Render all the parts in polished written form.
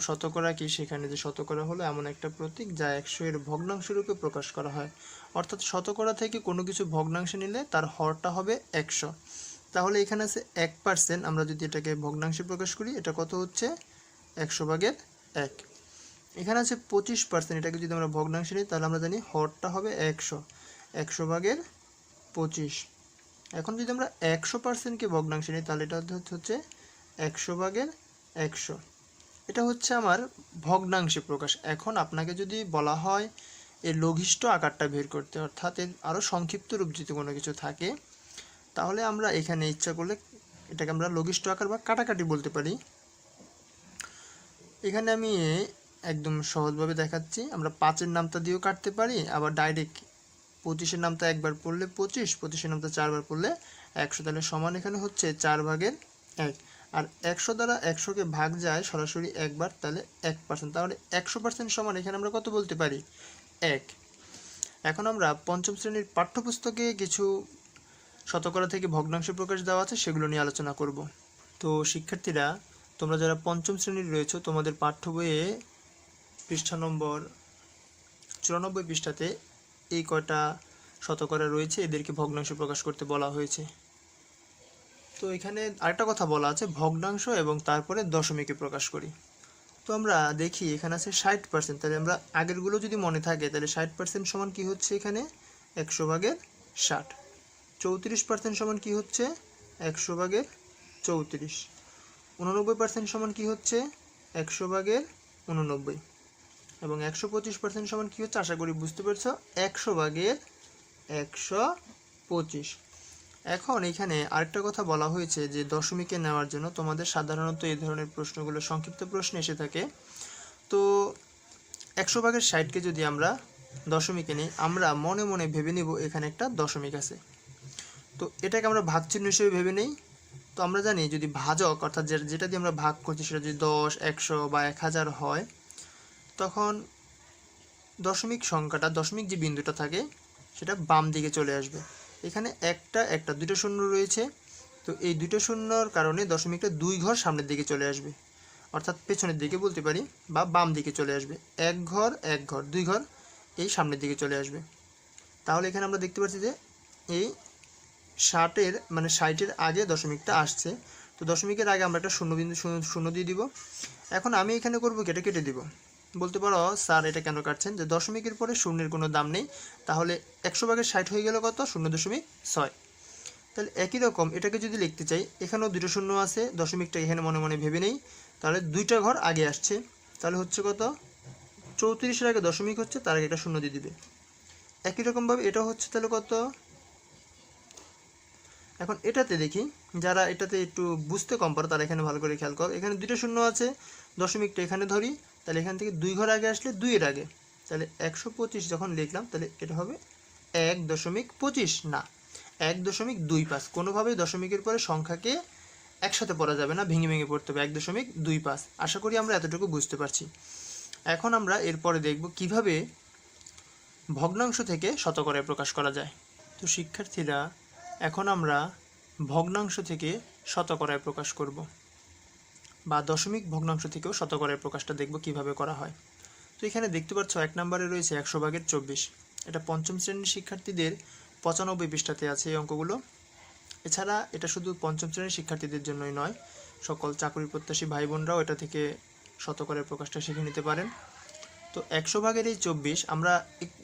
শতকরা কি, সেখানে যে শতকরা হলো এমন একটা প্রতীক যা 100 এর ভগ্নাংশ রূপে প্রকাশ করা হয়। অর্থাৎ শতকরা থেকে কোনো কিছু ভগ্নাংশে নিলে তার হরটা হবে 100। তাহলে এখানে আছে 1%, আমরা যদি এটাকে ভগ্নাংশে প্রকাশ করি এটা কত হচ্ছে 100/1। এখানে আছে 25%, এটাকে যদি আমরা ভগ্নাংশে নিই তাহলে আমরা জানি হরটা হবে 100, 100/25। এখন যদি আমরা 100%কে ভগ্নাংশে নিই তাহলে এটা হচ্ছে 100/100। এটা হচ্ছে আমার ভগ্নাংশে প্রকাশ। এখন আপনাকে যদি বলা হয় এর লঘিষ্ঠ আকারটা বের করতে, অর্থাৎ এর আরও সংক্ষিপ্ত রূপ যদি কোনো কিছু থাকে, তাহলে আমরা এখানে ইচ্ছা করলে এটাকে আমরা লঘিষ্ঠ আকার বা কাটাকাটি বলতে পারি। এখানে আমি একদম সহজভাবে দেখাচ্ছি। আমরা 5-এর নামটা দিয়েও কাটতে পারি, আবার ডাইরেক্ট 25-এর নামটা একবার পড়লে 25, 25-এর নামটা 4বার পড়লে 100, তাহলে সমান এখানে হচ্ছে 4/1। আর 100 দ্বারা 100কে ভাগ যায় সরাসরি একবার, তাহলে 1%। তাহলে 100% সমান এখানে আমরা কত বলতে পারি 1। এখন আমরা পঞ্চম শ্রেণীর পাঠ্যপুস্তকে কিছু শতকরা থেকে ভগ্নাংশ প্রকাশ দেওয়া আছে, সেগুলো নিয়ে আলোচনা করব। তো শিক্ষার্থীরা, তোমরা যারা পঞ্চম শ্রেণীর রয়েছো তোমাদের পাঠ্য বইয়ে পৃষ্ঠা নম্বর 94 পৃষ্ঠাতে এই কয়টা শতকরা রয়েছে, এদেরকে ভগ্নাংশ প্রকাশ করতে বলা হয়েছে। তো এখানে আরেকটা কথা বলা আছে, ভগ্নাংশ এবং তারপরে দশমিকে প্রকাশ করি। তো আমরা দেখি এখানে আছে 60%, তাহলে আমরা আগেরগুলো যদি মনে থাকে তাহলে 60% সমান কি হচ্ছে এখানে 100/60। 34% সমান কি হচ্ছে 100/34। 89% সমান কি হচ্ছে 100/89। এবং 125% সমান কি হচ্ছে, আশা করি বুঝতে পারছো, 100/125। এখন এখানে আরেকটা কথা বলা হয়েছে যে দশমিকে নেওয়ার জন্য তোমাদের সাধারণত এই ধরনের প্রশ্নগুলো সংক্ষিপ্ত প্রশ্ন এসে থাকে। তো 100/60কে যদি আমরা দশমিকে নিই, আমরা মনে মনে ভেবে নিব এখানে একটা দশমিক আছে। তো এটাকে আমরা ভাগচিহ্ন হিসেবে ভেবে নেই। তো আমরা জানি যদি ভাজক অর্থাৎ যেটা দিয়ে আমরা ভাগ করছি সেটা যদি 10, 100 বা 1000 হয়, তখন দশমিক সংখ্যাটা, দশমিক যে বিন্দুটা থাকে সেটা বাম দিকে চলে আসবে। এখানে একটা দুটো শূন্য রয়েছে, তো এই দুটো শূন্যর কারণে দশমিকটা 2 ঘর সামনের দিকে চলে আসবে, অর্থাৎ পেছনের দিকে বলতে পারি, বা বাম দিকে চলে আসবে। 1 ঘর 1 ঘর 2 ঘর এই সামনের দিকে চলে আসবে। তাহলে এখানে আমরা দেখতে পাচ্ছি যে এই 60-এর আগে দশমিকটা আসছে। তো দশমিকের আগে আমরা একটা শূন্য দিয়ে দিব। এখন আমি এখানে করব কি, এটা কেটে দিব। বলতে পারো স্যার এটা কেন কাটছেন, যে দশমিকের পরে শূন্যের কোনো দাম নেই, তাহলে 100/60 হয়ে গেল কত 0.6। তাহলে একই রকম এটাকে যদি লিখতে চাই, এখানেও দুটো শূন্য আছে, দশমিকটা এখানে মনে মনে ভেবে নেই, তাহলে 2টা ঘর আগে আসছে, তাহলে হচ্ছে কত 34-এর আগে দশমিক হচ্ছে, তার আগে একটা শূন্য দিয়ে দিবে। একই রকমভাবে এটা হচ্ছে তাহলে কত। এখন এটাতে দেখি, যারা এটাতে একটু বুঝতে কম পারো তারা এখানে ভালো করে খেয়াল করো। এখানে দুটো শূন্য আছে, দশমিকটা এখানে ধরি, তাহলে এখান থেকে 2 ঘর আগে আসলে 2-এর আগে, তাহলে 125 যখন লিখলাম তাহলে এটা হবে 1.25 না 1.25। কোনোভাবেই দশমিকের পরে সংখ্যাকে একসাথে পড়া যাবে না, ভেঙে ভেঙে পড়তে হবে। 1.25। আশা করি আমরা এতটুকু বুঝতে পারছি। এখন আমরা এরপরে দেখব কিভাবে ভগ্নাংশ থেকে শতকরায় প্রকাশ করা যায়। তো শিক্ষার্থীরা, এখন আমরা ভগ্নাংশ থেকে শতকরায় প্রকাশ করব, বা দশমিক ভগ্নাংশ থেকেও শতকরায় প্রকাশটা দেখব কিভাবে করা হয়। তো এখানে দেখতে পাচ্ছ 1 নম্বরে রয়েছে 100/24। এটা পঞ্চম শ্রেণীর শিক্ষার্থীদের 95 পৃষ্ঠাতে আছে এই অঙ্কগুলো। এছাড়া এটা শুধু পঞ্চম শ্রেণীর শিক্ষার্থীদের জন্যই নয়, সকল চাকরি প্রত্যাশী ভাই বোনরাও এটা থেকে শতকরায় প্রকাশটা শিখে নিতে পারেন। তো 100/24 আমরা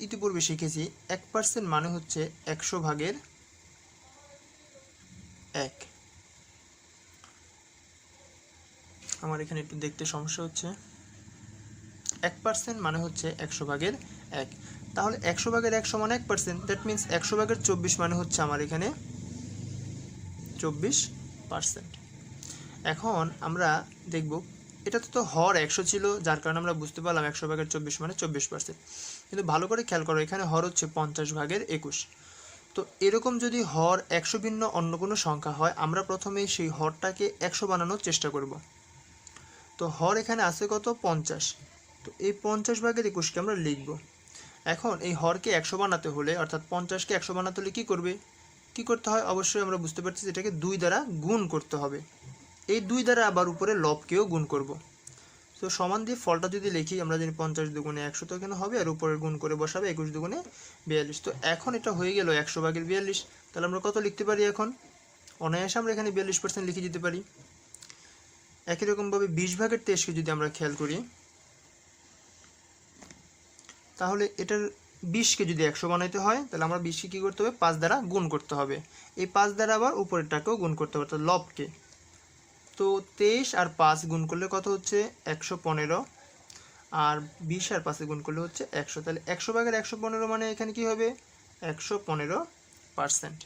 ইতিপূর্বে শিখেছি 1% মানে হচ্ছে 100/1। আমার এখানে একটু দেখতে সমস্যা হচ্ছে। 1% মানে হচ্ছে 100/1। তাহলে 100/1 সমান 1%, দ্যাট মিনস 100/24 মানে হচ্ছে আমার এখানে 24%। এখন আমরা দেখব, এটাতে তো হর 100 ছিল, যার কারণে আমরা বুঝতে পারলাম 100/24 মানে 24%। কিন্তু ভালো করে খেয়াল করো, এখানে হর হচ্ছে 50/21। তো এরকম যদি হর 100 ভিন্ন অন্য কোনো সংখ্যা হয়, আমরা প্রথমে সেই হরটাকে 100 বানানোর চেষ্টা করব। তো হর এখানে আছে কত 50। তো এই 50/21কে আমরা লিখব। এখন এই হরকে 100 বানাতে হলে, অর্থাৎ 50কে 100 বানাতে হলে কি করতে হয়, অবশ্যই আমরা বুঝতে পারছি এটাকে 2 দ্বারা গুণ করতে হবে। এই 2 দ্বারা আবার উপরে লবকেও গুণ করব। তো সমান দিয়ে ফলটা যদি লিখি আমরা জানি 50 দুগুণে 100 তো এখানে হবে, আর উপরে গুণ করে বসাবে 21 দুগুণে 42। তো এখন এটা হয়ে গেল 100/42। তাহলে আমরা কত লিখতে পারি এখন? অনায়াসে আমরা এখানে 42% লিখে দিতে পারি। একই রকমভাবে 20/23কে যদি আমরা খেয়াল করি, তাহলে এটার 20কে যদি 100 বানাইতে হয় তাহলে আমরা 20কে কী করতে হবে? 5 দ্বারা গুণ করতে হবে। এই 5 দ্বারা আবার উপরেরটাকেও গুণ করতে হবে, অর্থাৎ লবকে। তো 23 আর 5 গুণ করলে কত হচ্ছে? 115। আর 20 আর 5 গুণ করলে হচ্ছে 100। তাহলে 100/115 মানে এখানে কি হবে? 115%।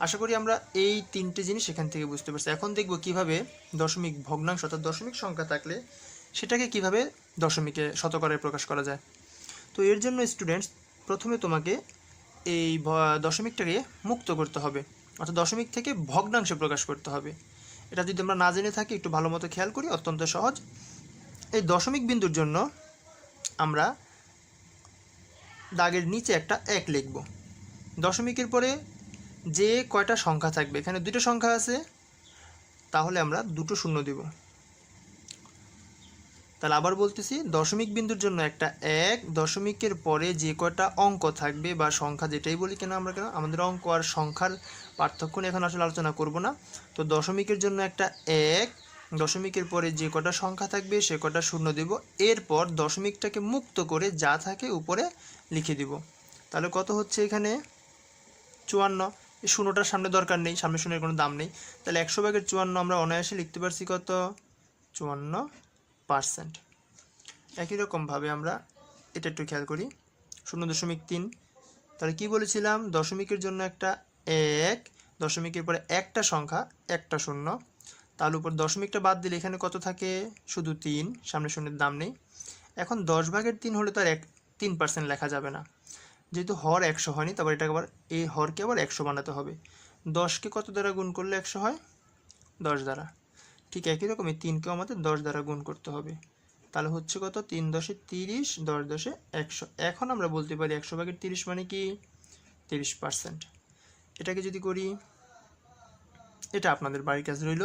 আশা করি আমরা এই তিনটে জিনিস এখান থেকে বুঝতে পারছি। এখন দেখব কিভাবে দশমিক ভগ্নাংশ অর্থাৎ দশমিক সংখ্যা থাকলে সেটাকে কিভাবে দশমিকে শতকরায় প্রকাশ করা যায়। তো এর জন্য স্টুডেন্টস প্রথমে তোমাকে এই দশমিকটাকে মুক্ত করতে হবে, অর্থাৎ দশমিক থেকে ভগ্নাংশে প্রকাশ করতে হবে। এটা যদি আমরা না জেনে থাকি, একটু ভালো মতো খেয়াল করি, অত্যন্ত সহজ। এই দশমিক বিন্দুর জন্য আমরা দাগের নিচে একটা 1 লিখব। দশমিকের পরে যে কয়টা সংখ্যা থাকবে, এখানে দুটো সংখ্যা আছে, তাহলে আমরা দুটো শূন্য দেব। তাহলে আবার বলতেছি, দশমিক বিন্দুর জন্য একটা 1, দশমিকের পরে যে কয়টা অঙ্ক থাকবে বা সংখ্যা যেটাই বলি কেন আমরা, আমাদের অঙ্ক আর সংখ্যার পার্থক্য নিয়ে এখন আসলে আলোচনা করব না। তো দশমিকের জন্য একটা 1, দশমিকের পরে যে কয়টা সংখ্যা থাকবে সে কয়টা শূন্য দেব। এরপর দশমিকটাকে মুক্ত করে যা থাকে উপরে লিখে দিব। তাহলে কত হচ্ছে এখানে? 54। এই শূন্যটার সামনে দরকার নেই, সামনে শূন্যের কোনো দাম নেই। তাহলে 100/54 আমরা অনায়াসে লিখতে পারছি কত? 54%। একই রকমভাবে আমরা এটা একটু খেয়াল করি, 0.3। তাহলে কি বলেছিলাম? দশমিকের জন্য একটা 1, দশমিকের পরে একটা সংখ্যা, একটা শূন্য। তার উপর দশমিকটা বাদ দিলে এখানে কত থাকে? শুধু 3, সামনে শূন্যের দাম নেই। এখন 10/3 হলে তো আর 3% লেখা যাবে না, যেহেতু হর 100 হয়নি, তারপর এটাকে আবার এই হরকে আবার 100 বানাতে হবে। 10কে কত দ্বারা গুণ করলে 100 হয়? 10 দ্বারা। ঠিক একই রকমই 3কেও আমাদের 10 দ্বারা গুণ করতে হবে। তাহলে হচ্ছে কত? 3 10 30, 10 10 100। এখন আমরা বলতে পারি 100/30 মানে কি? 30%। এটাকে যদি করি, এটা আপনাদের বাড়ির কাজ রইল,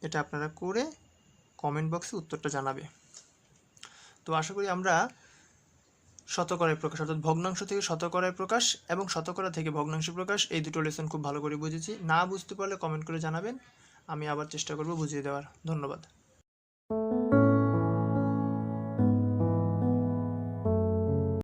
এটা আপনারা করে কমেন্ট বক্সে উত্তরটা জানাবে। তো আশা করি আমরা শতকরায় প্রকাশ অর্থাৎ ভগ্নাংশ থেকে শতকরায় প্রকাশ এবং শতকরা থেকে ভগ্নাংশে প্রকাশ এই দুটো লেসন খুব ভালো করে বুঝেছি। না বুঝতে পারলে কমেন্ট করে জানাবেন, আমি আবার চেষ্টা করব বুঝিয়ে দেওয়ার। ধন্যবাদ।